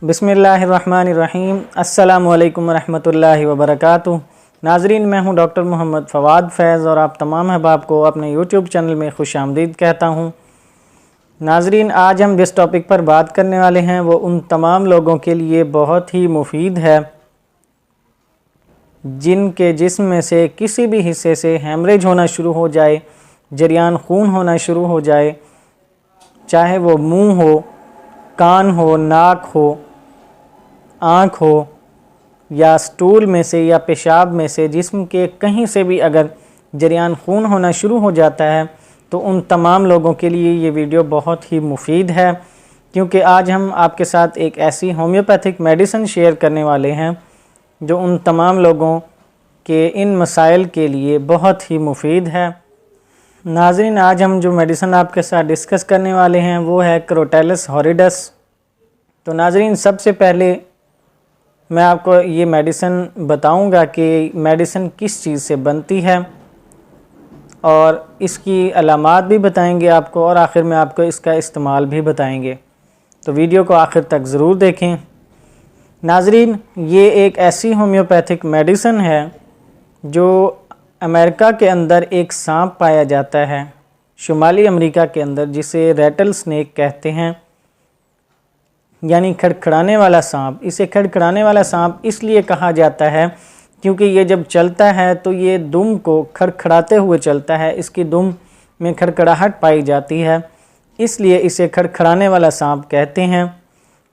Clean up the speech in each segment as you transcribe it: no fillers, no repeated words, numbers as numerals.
बिस्मिल्लाहिर्रहमानिर्रहीम। अस्सलामु अलैकुम रहमतुल्लाहि व बरकातुहू। नाजरीन, मैं हूं डॉक्टर मोहम्मद फ़वाद फैज़ और आप तमाम अहबाब को अपने यूट्यूब चैनल में खुशामदीद कहता हूं। नाजरीन, आज हम जिस टॉपिक पर बात करने वाले हैं वो उन तमाम लोगों के लिए बहुत ही मुफीद है जिनके जिस्म में से किसी भी हिस्से से हैमरेज होना शुरू हो जाए, जरियान खून होना शुरू हो जाए, चाहे वो मुंह हो, कान हो, नाक हो, आँख हो या स्टूल में से या पेशाब में से, जिस्म के कहीं से भी अगर जरियान खून होना शुरू हो जाता है तो उन तमाम लोगों के लिए ये वीडियो बहुत ही मुफीद है, क्योंकि आज हम आपके साथ एक ऐसी होम्योपैथिक मेडिसिन शेयर करने वाले हैं जो उन तमाम लोगों के इन मसाइल के लिए बहुत ही मुफीद है। नाज़रीन, आज हम जो मेडिसिन आपके साथ डिस्कस करने वाले हैं वो है क्रोटैलस हॉरिडस। तो नाज़रीन, सबसे पहले मैं आपको ये मेडिसिन बताऊंगा कि मेडिसिन किस चीज़ से बनती है और इसकी अलामात भी बताएंगे आपको, और आखिर में आपको इसका इस्तेमाल भी बताएंगे। तो वीडियो को आखिर तक ज़रूर देखें। नाज़रीन, ये एक ऐसी होम्योपैथिक मेडिसिन है जो अमेरिका के अंदर एक सांप पाया जाता है, शुमाली अमेरिका के अंदर, जिसे रैटल स्नेक कहते हैं, यानी खड़खड़ाने वाला सांप। इसे खड़खड़ाने वाला सांप इसलिए कहा जाता है क्योंकि ये जब चलता है तो ये दुम को खड़खड़ाते हुए चलता है, इसकी दुम में खड़खड़ाहट पाई जाती है, इसलिए इसे खड़खड़ाने वाला सांप कहते हैं।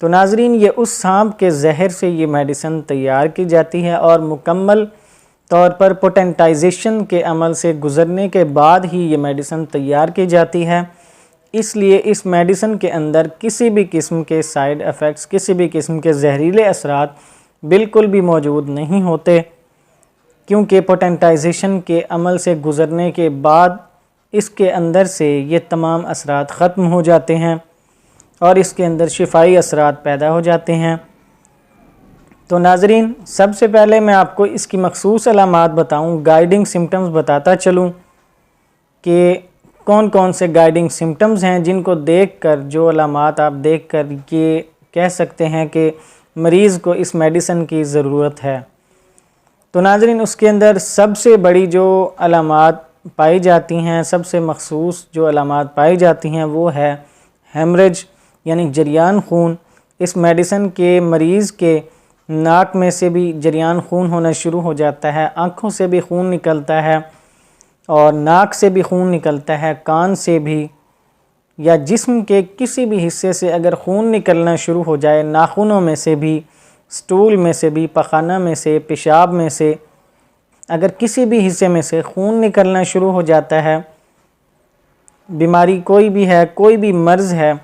तो नाजरीन, ये उस सांप के जहर से ये मेडिसिन तैयार की जाती है और मुकम्मल तौर पर पोटेंटाइजेशन के अमल से गुज़रने के बाद ही ये मेडिसिन तैयार की जाती है। इसलिए इस मेडिसिन के अंदर किसी भी किस्म के साइड इफ़ेक्ट्स, किसी भी किस्म के जहरीले असरात बिल्कुल भी मौजूद नहीं होते, क्योंकि पोटेंटाइजेशन के अमल से गुज़रने के बाद इसके अंदर से ये तमाम असरात ख़त्म हो जाते हैं और इसके अंदर शिफाई असरात पैदा हो जाते हैं। तो नाजरीन, सबसे पहले मैं आपको इसकी मखसूस अलामात बताऊं, गाइडिंग सिम्टम्स बताता चलूं कि कौन कौन से गाइडिंग सिम्टम्स हैं जिनको देखकर, जो अलामात आप देखकर ये कह सकते हैं कि मरीज़ को इस मेडिसिन की ज़रूरत है। तो नाजरीन, उसके अंदर सबसे बड़ी जो अलामात पाई जाती हैं, सबसे मखसूस जो अलामात पाई जाती हैं वो है हेमरेज, यानी जरियान खून। इस मेडिसिन के मरीज़ के नाक में से भी जरियान खून होना शुरू हो जाता है, आँखों से भी खून निकलता है और नाक से भी खून निकलता है, कान से भी, या जिस्म के किसी भी हिस्से से अगर खून निकलना शुरू हो जाए, नाखूनों में से भी, स्टूल में से भी, पखाना में से, पेशाब में से, अगर किसी भी हिस्से में से खून निकलना शुरू हो जाता है, बीमारी कोई भी है, कोई भी मर्ज़ है,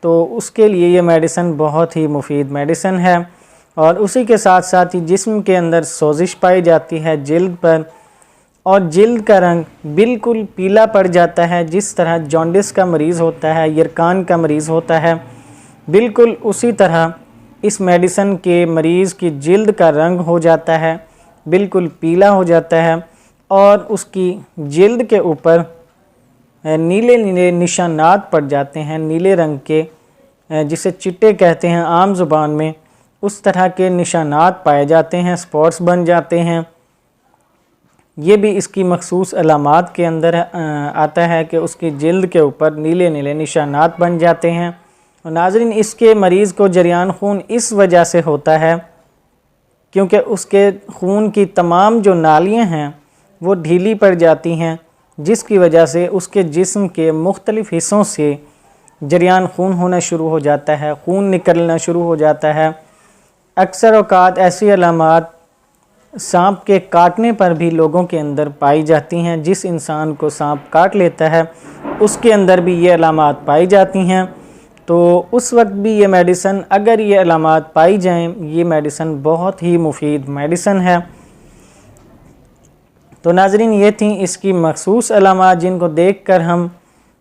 तो उसके लिए ये मेडिसिन बहुत ही मुफीद मेडिसिन है। और उसी के साथ साथ ही जिस्म के अंदर सोजिश पाई जाती है जिल्द पर, और जिल्द का रंग बिल्कुल पीला पड़ जाता है, जिस तरह जॉन्डिस का मरीज़ होता है, यरकान का मरीज़ होता है, बिल्कुल उसी तरह इस मेडिसिन के मरीज़ की जिल्द का रंग हो जाता है, बिल्कुल पीला हो जाता है और उसकी जिल्द के ऊपर नीले नीले निशानात पड़ जाते हैं, नीले रंग के, जिसे चिट्टे कहते हैं आम ज़ुबान में, उस तरह के निशानात पाए जाते हैं, स्पॉट्स बन जाते हैं। ये भी इसकी मखसूस अलामात के अंदर आता है कि उसकी जिल्द के ऊपर नीले नीले निशानात बन जाते हैं। और नाजरीन, इसके मरीज़ को जरियान खून इस वजह से होता है क्योंकि उसके खून की तमाम जो नालियाँ हैं वो ढीली पड़ जाती हैं, जिसकी वजह से उसके जिस्म के मुख्तलिफ़ हिस्सों से जरियान खून होना शुरू हो जाता है, खून निकलना शुरू हो जाता है। अक्सर औक़ात ऐसी अलामात सांप के काटने पर भी लोगों के अंदर पाई जाती हैं। जिस इंसान को सांप काट लेता है उसके अंदर भी ये अलामात पाई जाती हैं। तो उस वक्त भी ये मेडिसिन, अगर ये अलामात पाई जाएं, ये मेडिसिन बहुत ही मुफीद मेडिसिन है। तो नाजरीन, ये थी इसकी मखसूस अलामात जिनको देखकर हम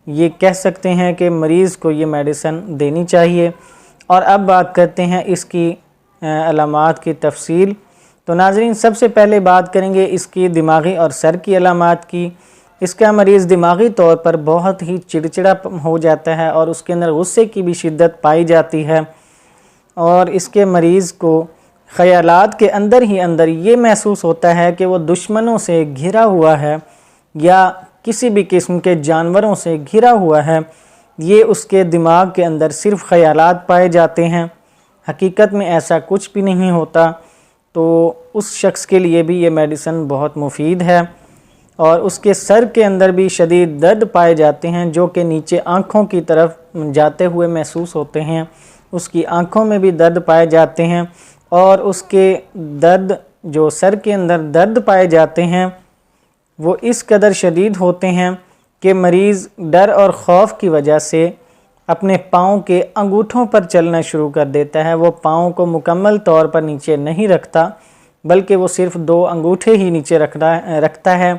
ये कह सकते हैं कि मरीज़ को ये मेडिसिन देनी चाहिए। और अब बात करते हैं इसकी अलामात की तफसील। तो नाजरीन, सबसे पहले बात करेंगे इसकी दिमागी और सर की अलामात की। इसका मरीज़ दिमागी तौर पर बहुत ही चिड़चिड़ा हो जाता है और उसके अंदर गुस्से की भी शिद्दत पाई जाती है। और इसके मरीज़ को ख़यालात के अंदर ही अंदर ये महसूस होता है कि वो दुश्मनों से घिरा हुआ है या किसी भी किस्म के जानवरों से घिरा हुआ है। ये उसके दिमाग के अंदर सिर्फ़ ख़यालात पाए जाते हैं, हकीकत में ऐसा कुछ भी नहीं होता। तो उस शख्स के लिए भी ये मेडिसिन बहुत मुफीद है। और उसके सर के अंदर भी शदीद दर्द पाए जाते हैं जो कि नीचे आँखों की तरफ जाते हुए महसूस होते हैं। उसकी आँखों में भी दर्द पाए जाते हैं और उसके दर्द जो सर के अंदर दर्द पाए जाते हैं वो इस कदर शदीद होते हैं कि मरीज़ डर और ख़ौफ की वजह से अपने पाँव के अंगूठों पर चलना शुरू कर देता है। वो पाँव को मुकम्मल तौर पर नीचे नहीं रखता, बल्कि वो सिर्फ़ 2 अंगूठे ही नीचे रखता है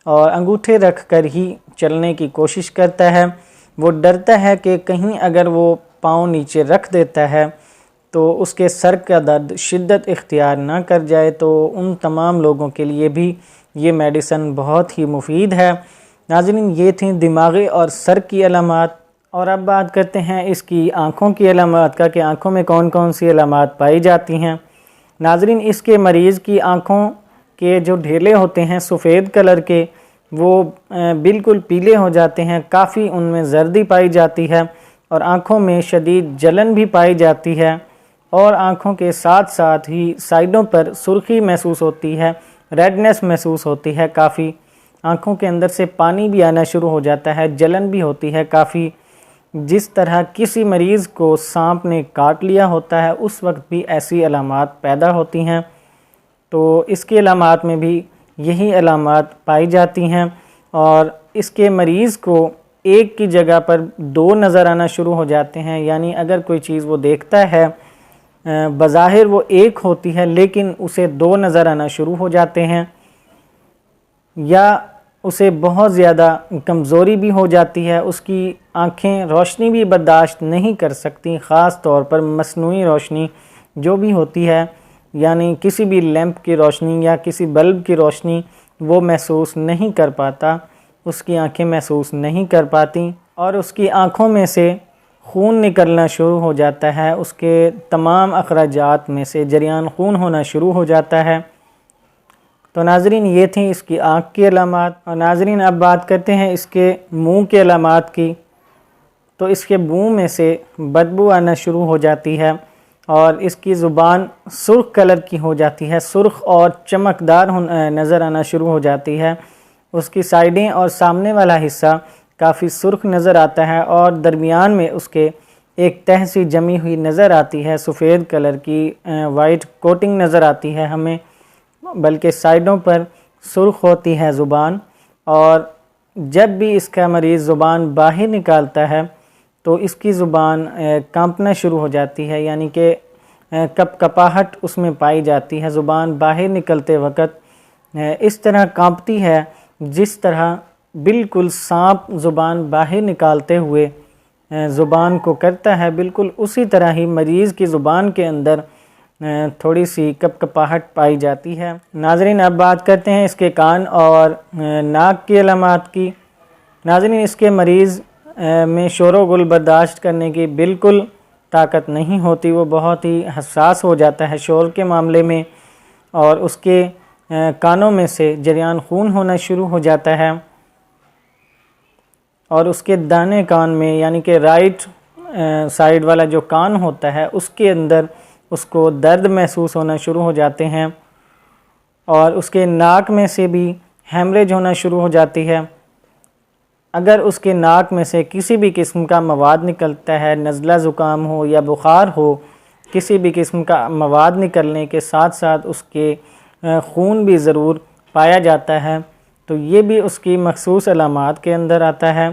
और अंगूठे रख कर ही चलने की कोशिश करता है। वो डरता है कि कहीं अगर वो पाँव नीचे रख देता है तो उसके सर का दर्द शिद्दत इख्तियार ना कर जाए। तो उन तमाम लोगों के लिए भी ये मेडिसिन बहुत ही मुफीद है। नाज़रीन, ये थी दिमागी और सर की अलामात। और अब बात करते हैं इसकी आँखों की अलामात का कि आँखों में कौन कौन सी अलामात पाई जाती हैं। नाज़रीन, इसके मरीज़ की आँखों के जो ढेले होते हैं सफ़ेद कलर के, वो बिल्कुल पीले हो जाते हैं, काफ़ी उनमें जर्दी पाई जाती है और आँखों में शदीद जलन भी पाई जाती है और आँखों के साथ साथ ही साइडों पर सुर्खी महसूस होती है, रेडनेस महसूस होती है, काफ़ी आँखों के अंदर से पानी भी आना शुरू हो जाता है, जलन भी होती है काफ़ी। जिस तरह किसी मरीज़ को सांप ने काट लिया होता है उस वक्त भी ऐसी अलामात पैदा होती हैं। तो इसकी अलामात में भी यही अलामात पाई जाती हैं और इसके मरीज़ को एक की जगह पर 2 नज़र आना शुरू हो जाते हैं। यानी अगर कोई चीज़ वो देखता है बज़ाहिर वो एक होती है लेकिन उसे 2 नज़र आना शुरू हो जाते हैं, या उसे बहुत ज़्यादा कमज़ोरी भी हो जाती है, उसकी आँखें रोशनी भी बर्दाश्त नहीं कर सकती, ख़ास तौर पर मसनूई रोशनी जो भी होती है, यानी किसी भी लैंप की रोशनी या किसी बल्ब की रोशनी वो महसूस नहीं कर पाता, उसकी आँखें महसूस नहीं कर पाती और उसकी आँखों में से खून निकलना शुरू हो जाता है, उसके तमाम अखराजात में से जरियान खून होना शुरू हो जाता है। तो नाज़रीन, ये थी इसकी आँख की अलामात। और नाज़रीन, अब बात करते हैं इसके मुंह के अलामात की। तो इसके मुंह में से बदबू आना शुरू हो जाती है और इसकी ज़ुबान सुर्ख कलर की हो जाती है, सुर्ख और चमकदार नज़र आना शुरू हो जाती है। उसकी साइडें और सामने वाला हिस्सा काफ़ी सुर्ख नज़र आता है और दरमियान में उसके एक तह सी जमी हुई नज़र आती है, सफ़ेद कलर की वाइट कोटिंग नज़र आती है हमें, बल्कि साइडों पर सुर्ख होती है ज़ुबान। और जब भी इसका मरीज़ ज़ुबान बाहर निकालता है तो इसकी ज़ुबान कांपना शुरू हो जाती है, यानी कि कपकपाहट उसमें पाई जाती है ज़ुबान बाहर निकलते वक़्त। इस तरह कांपती है जिस तरह बिल्कुल सांप ज़ुबान बाहर निकालते हुए ज़ुबान को करता है, बिल्कुल उसी तरह ही मरीज़ की ज़ुबान के अंदर थोड़ी सी कपकपाहट पाई जाती है। नाज़रीन, अब बात करते हैं इसके कान और नाक की अलामात की। नाज़रीन, इसके मरीज़ में शोर गुल बर्दाश्त करने की बिल्कुल ताकत नहीं होती, वो बहुत ही हसास हो जाता है शोर के मामले में और उसके कानों में से जरियान खून होना शुरू हो जाता है और उसके दाने कान में, यानी कि राइट साइड वाला जो कान होता है उसके अंदर उसको दर्द महसूस होना शुरू हो जाते हैं और उसके नाक में से भी हेमरेज होना शुरू हो जाती है। अगर उसके नाक में से किसी भी किस्म का मवाद निकलता है, नज़ला ज़ुकाम हो या बुखार हो, किसी भी किस्म का मवाद निकलने के साथ साथ उसके खून भी ज़रूर पाया जाता है, तो ये भी उसकी मखसूस अलामात के अंदर आता है।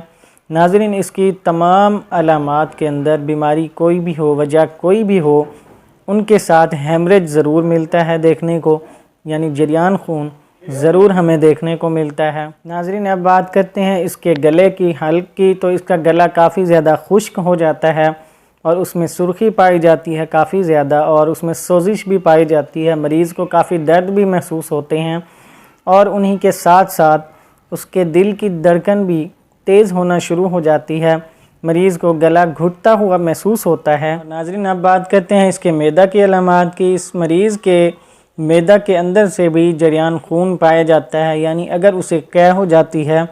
नाज़रीन, इसकी तमाम अलामात के अंदर बीमारी कोई भी हो, वजह कोई भी हो, उनके साथ हेमरेज ज़रूर मिलता है देखने को, यानी जरियान खून ज़रूर हमें देखने को मिलता है। नाज़रीन, अब बात करते हैं इसके गले की, हल्क की। तो इसका गला काफ़ी ज़्यादा खुश्क हो जाता है और उसमें सुर्खी पाई जाती है काफ़ी ज़्यादा और उसमें सोजिश भी पाई जाती है, मरीज़ को काफ़ी दर्द भी महसूस होते हैं और उन्हीं के साथ साथ उसके दिल की धड़कन भी तेज़ होना शुरू हो जाती है मरीज़ को गला घुटता हुआ महसूस होता है। नाज़रीन, अब बात करते हैं इसके मैदा की अलामात की। इस मरीज़ के मैदा के अंदर से भी जरियान खून पाया जाता है, यानी अगर उसे कै हो जाती है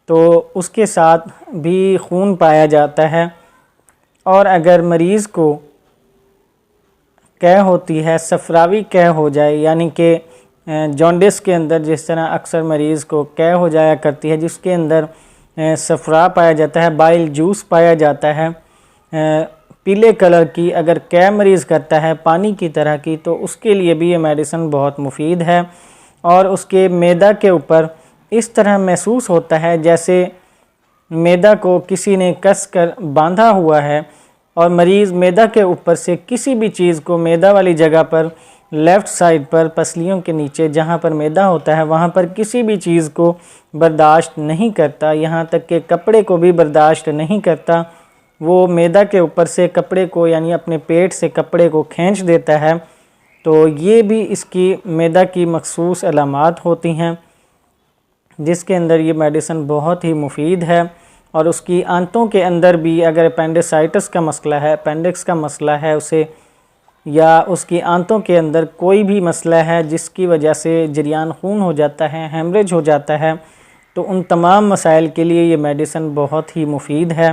तो उसके साथ भी खून पाया जाता है। और अगर मरीज़ को कै होती है, सफरावी कै हो जाए, यानी कि जॉन्डिस के अंदर जिस तरह अक्सर मरीज़ को कै हो जाया करती है, जिसके अंदर सफरा पाया जाता है, बाइल जूस पाया जाता है पीले कलर की, अगर कै मरीज़ करता है पानी की तरह की, तो उसके लिए भी ये मेडिसिन बहुत मुफीद है। और उसके मैदा के ऊपर इस तरह महसूस होता है जैसे मैदा को किसी ने कस कर बांधा हुआ है, और मरीज़ मैदा के ऊपर से किसी भी चीज़ को मैदा वाली जगह पर लेफ़्ट साइड पर पसलियों के नीचे जहाँ पर मैदा होता है वहाँ पर किसी भी चीज़ को बर्दाश्त नहीं करता, यहाँ तक कि कपड़े को भी बर्दाश्त नहीं करता। वो मैदा के ऊपर से कपड़े को, यानी अपने पेट से कपड़े को खींच देता है। तो ये भी इसकी मैदा की मखसूस अलामात होती हैं, जिसके अंदर ये मेडिसिन बहुत ही मुफीद है। और उसकी आंतों के अंदर भी अगर अपेंडिसाइटिस का मसला है, अपेंडिक्स का मसला है उसे, या उसकी आंतों के अंदर कोई भी मसला है जिसकी वजह से जरियान खून हो जाता है, हेमरेज हो जाता है, तो उन तमाम मसाइल के लिए ये मेडिसिन बहुत ही मुफीद है।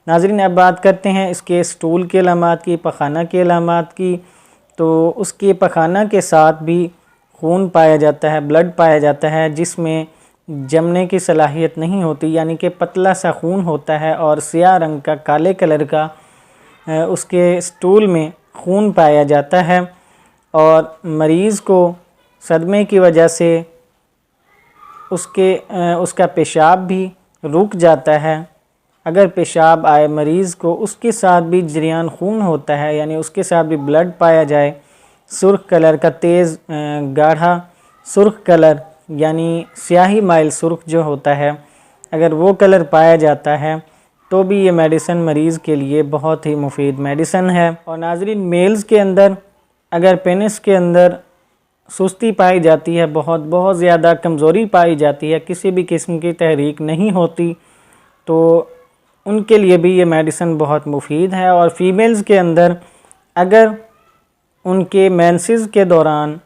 नाज़रीन, अब बात करते हैं इसके स्टूल के अलामात की, पखाना के अलामात की। तो उसके पखाना के साथ भी खून पाया जाता है, ब्लड पाया जाता है, जिसमें जमने की सलाहियत नहीं होती, यानी कि पतला सा खून होता है और स्याह रंग का, काले कलर का उसके स्टूल में खून पाया जाता है। और मरीज़ को सदमे की वजह से उसका पेशाब भी रुक जाता है। अगर पेशाब आए मरीज़ को, उसके साथ भी जरियान खून होता है, यानी उसके साथ भी ब्लड पाया जाए, सुर्ख कलर का, तेज़ गाढ़ा सुर्ख कलर, यानी स्याही माइल सुर्ख जो होता है, अगर वो कलर पाया जाता है तो भी ये मेडिसिन मरीज़ के लिए बहुत ही मुफीद मेडिसिन है। और नाज़रीन, मेल्स के अंदर अगर पेनिस के अंदर सुस्ती पाई जाती है, बहुत ज़्यादा कमज़ोरी पाई जाती है, किसी भी किस्म की तहरीक नहीं होती, तो उनके लिए भी ये मेडिसिन बहुत मुफीद है। और फीमेल्स के अंदर अगर उनके मेंसेस के दौरान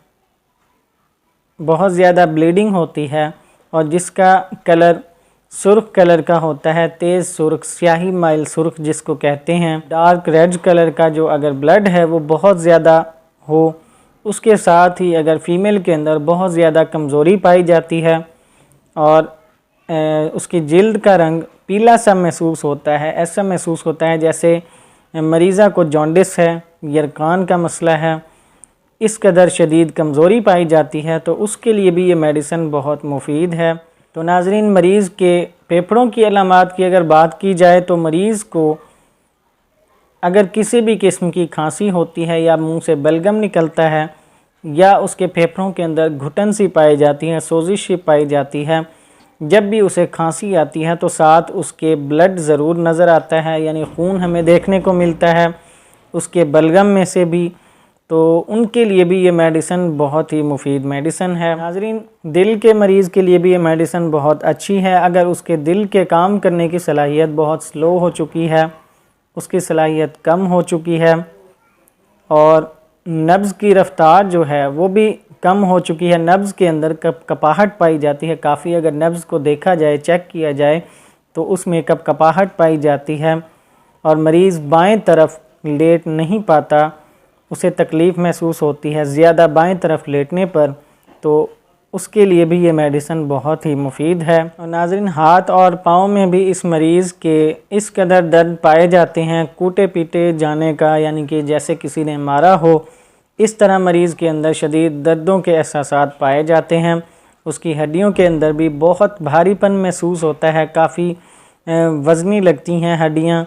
बहुत ज़्यादा ब्लीडिंग होती है और जिसका कलर सुर्ख कलर का होता है, तेज़ सुर्ख, स्याही माइल सुर्ख जिसको कहते हैं, डार्क रेड कलर का, जो अगर ब्लड है वो बहुत ज़्यादा हो, उसके साथ ही अगर फ़ीमेल के अंदर बहुत ज़्यादा कमज़ोरी पाई जाती है और उसकी जिल्द का रंग पीला सा महसूस होता है, ऐसा महसूस होता है जैसे मरीज़ा को जॉन्डिस है, यरकान का मसला है, इस कदर शदीद कमज़ोरी पाई जाती है, तो उसके लिए भी ये मेडिसिन बहुत मुफीद है। तो नाज़रीन, मरीज़ के फेफड़ों की अलामात की अगर बात की जाए तो मरीज़ को अगर किसी भी किस्म की खांसी होती है या मुंह से बलगम निकलता है या उसके फेफड़ों के अंदर घुटन सी पाई जाती है, सोजिश सी पाई जाती है, जब भी उसे खांसी आती है तो साथ उसके ब्लड ज़रूर नज़र आता है, यानी खून हमें देखने को मिलता है उसके बलगम में से भी, तो उनके लिए भी ये मेडिसिन बहुत ही मुफीद मेडिसिन है। नाज़रीन, दिल के मरीज़ के लिए भी ये मेडिसिन बहुत अच्छी है। अगर उसके दिल के काम करने की सलाहियत बहुत स्लो हो चुकी है, उसकी सलाहियत कम हो चुकी है और नब्ज़ की रफ़्तार जो है वो भी कम हो चुकी है, नब्ज़ के अंदर कपाहट पाई जाती है काफ़ी, अगर नब्ज़ को देखा जाए, चेक किया जाए तो उसमें कपाहट पाई जाती है और मरीज़ बाएं तरफ लेट नहीं पाता, उसे तकलीफ़ महसूस होती है ज़्यादा बाएं तरफ लेटने पर, तो उसके लिए भी ये मेडिसिन बहुत ही मुफीद है। और नाज़रीन, हाथ और पाँव में भी इस मरीज़ के इस कदर दर्द पाए जाते हैं, कूटे पीटे जाने का, यानी कि जैसे किसी ने मारा हो, इस तरह मरीज़ के अंदर शदीद दर्दों के एहसासात पाए जाते हैं। उसकी हड्डियों के अंदर भी बहुत भारीपन महसूस होता है, काफ़ी वज़नी लगती हैं हड्डियाँ,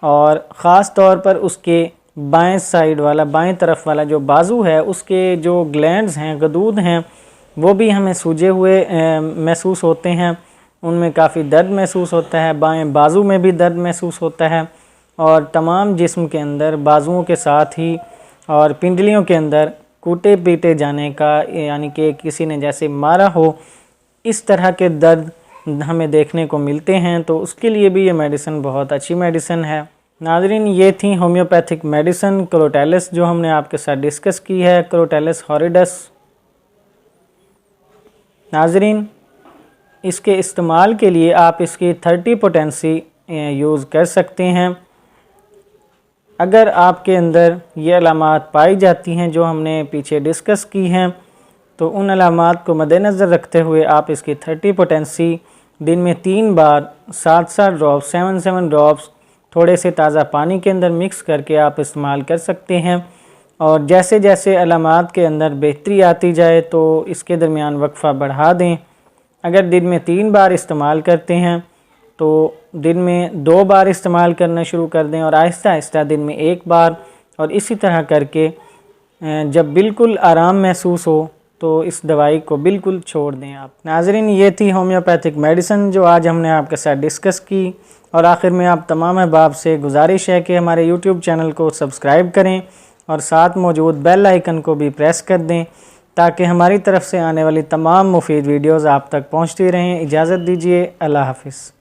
और ख़ास तौर पर उसके बाएं साइड वाला, बाएं तरफ वाला जो बाजू है, उसके जो ग्लैंड्स हैं, गदूद हैं, वो भी हमें सूजे हुए महसूस होते हैं, उनमें काफ़ी दर्द महसूस होता है, बाएं बाजू में भी दर्द महसूस होता है और तमाम जिस्म के अंदर बाजुओं के साथ ही और पिंडलियों के अंदर कूटे पीटे जाने का, यानी कि किसी ने जैसे मारा हो, इस तरह के दर्द हमें देखने को मिलते हैं, तो उसके लिए भी ये मेडिसिन बहुत अच्छी मेडिसिन है। नाज़रीन, ये थी होम्योपैथिक मेडिसिन क्रोटैलिस जो हमने आपके साथ डिस्कस की है, क्रोटैलिस हॉरिडस। नाज़रीन, इसके इस्तेमाल के लिए आप इसकी 30 पोटेंसी यूज़ कर सकते हैं। अगर आपके अंदर ये अलामात पाई जाती हैं जो हमने पीछे डिस्कस की हैं, तो उन अलामात को मद्देनज़र रखते हुए आप इसकी 30 पोटेंसी दिन में 3 बार 7-7 ड्रॉप्स 7-7 ड्रॉप्स थोड़े से ताज़ा पानी के अंदर मिक्स करके आप इस्तेमाल कर सकते हैं। और जैसे जैसे अलामात के अंदर बेहतरी आती जाए तो इसके दरमियान वक्फ़ा बढ़ा दें। अगर दिन में 3 बार इस्तेमाल करते हैं तो दिन में 2 बार इस्तेमाल करना शुरू कर दें और आहिस्ता आहिस्ता दिन में 1 बार, और इसी तरह करके जब बिल्कुल आराम महसूस हो तो इस दवाई को बिल्कुल छोड़ दें आप। नाज़रीन, ये थी होम्योपैथिक मेडिसिन जो आज हमने आपके साथ डिस्कस की। और आखिर में आप तमाम अहबाब से गुजारिश है कि हमारे YouTube चैनल को सब्सक्राइब करें और साथ मौजूद बेल आइकन को भी प्रेस कर दें ताकि हमारी तरफ से आने वाली तमाम मुफीद वीडियोज़ आप तक पहुँचती रहें। इजाज़त दीजिए, अल्लाह हाफ़िज़।